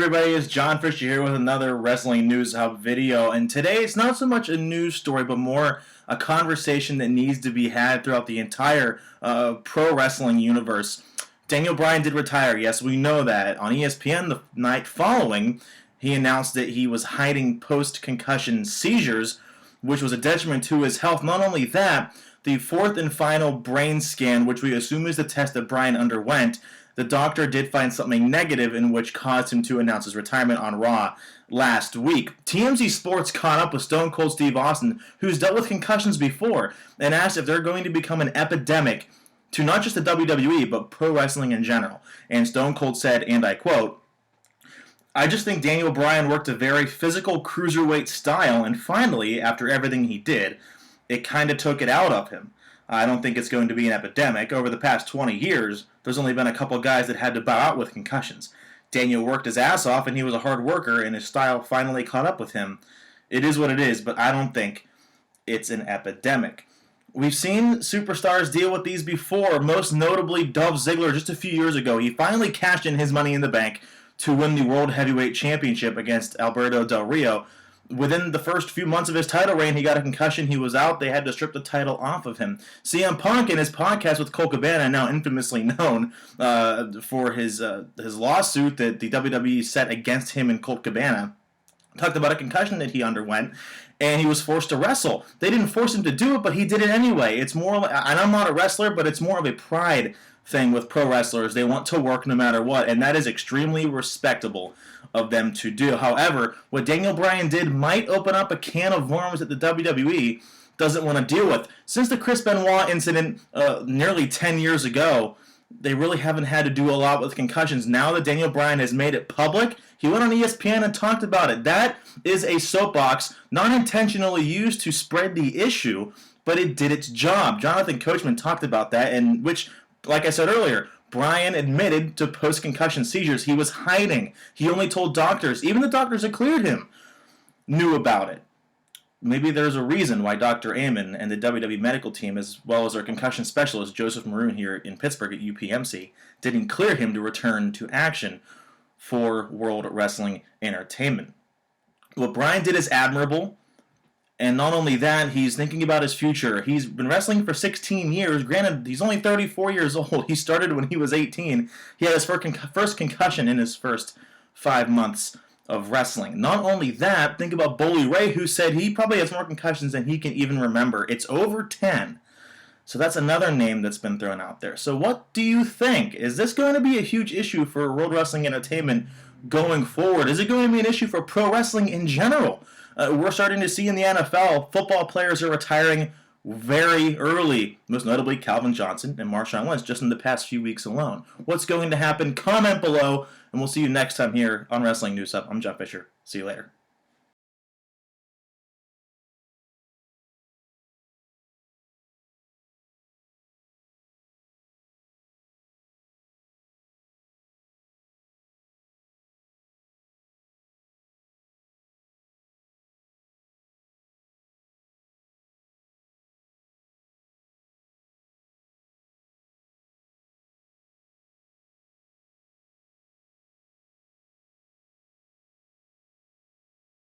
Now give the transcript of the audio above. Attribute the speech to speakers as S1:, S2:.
S1: everybody, it's John Fisher here with another Wrestling News Hub video, and today it's not so much a news story, but more a conversation that needs to be had throughout the entire pro wrestling universe. Daniel Bryan did retire, yes, we know that. On ESPN the night following, he announced that he was hiding post-concussion seizures, which was a detriment to his health. Not only that, the fourth and final brain scan, which we assume is the test that Bryan underwent, the doctor did find something negative in which caused him to announce his retirement on Raw last week. TMZ Sports caught up with Stone Cold Steve Austin, who's dealt with concussions before, and asked if they're going to become an epidemic to not just the WWE, but pro wrestling in general. And Stone Cold said, and I quote, "I just think Daniel Bryan worked a very physical cruiserweight style, and finally, after everything he did, it kind of took it out of him. I don't think it's going to be an epidemic. Over the past 20 years, there's only been a couple guys that had to bow out with concussions. Daniel worked his ass off, and he was a hard worker, and his style finally caught up with him. It is what it is, but I don't think it's an epidemic." We've seen superstars deal with these before, most notably Dolph Ziggler just a few years ago. He finally cashed in his Money in the Bank to win the World Heavyweight Championship against Alberto Del Rio. Within the first few months of his title reign, he got a concussion. He was out. They had to strip the title off of him. CM Punk, in his podcast with Colt Cabana, now infamously known for his lawsuit that the WWE set against him and Colt Cabana, talked about a concussion that he underwent, and he was forced to wrestle. They didn't force him to do it, but he did it anyway. It's more, and I'm not a wrestler, but it's more of a pride thing with pro wrestlers. They want to work no matter what, and that is extremely respectable of them to do. However, what Daniel Bryan did might open up a can of worms that the WWE doesn't want to deal with. Since the Chris Benoit incident nearly 10 years ago, they really haven't had to do a lot with concussions. Now that Daniel Bryan has made it public, he went on ESPN and talked about it. That is a soapbox not intentionally used to spread the issue, but it did its job. Jonathan Coachman talked about that, and which, like I said earlier, Bryan admitted to post-concussion seizures. He was hiding. He only told doctors. Even the doctors that cleared him knew about it. Maybe there's a reason why Dr. Amen and the WWE medical team, as well as our concussion specialist, Joseph Maroon here in Pittsburgh at UPMC, didn't clear him to return to action for World Wrestling Entertainment. What Bryan did is admirable. And not only that, he's thinking about his future. He's been wrestling for 16 years. Granted, he's only 34 years old. He started when he was 18. He had his first concussion in his first 5 months of wrestling. Not only that, think about Bully Ray, who said he probably has more concussions than he can even remember. It's over 10. So that's another name that's been thrown out there. So what do you think? Is this going to be a huge issue for World Wrestling Entertainment going forward? Is it going to be an issue for pro wrestling in general? We're starting to see in the NFL, football players are retiring very early, most notably Calvin Johnson and Marshawn Lynch, just in the past few weeks alone. What's going to happen? Comment below, and we'll see you next time here on Wrestling News Hub. I'm John Fisher. See you later.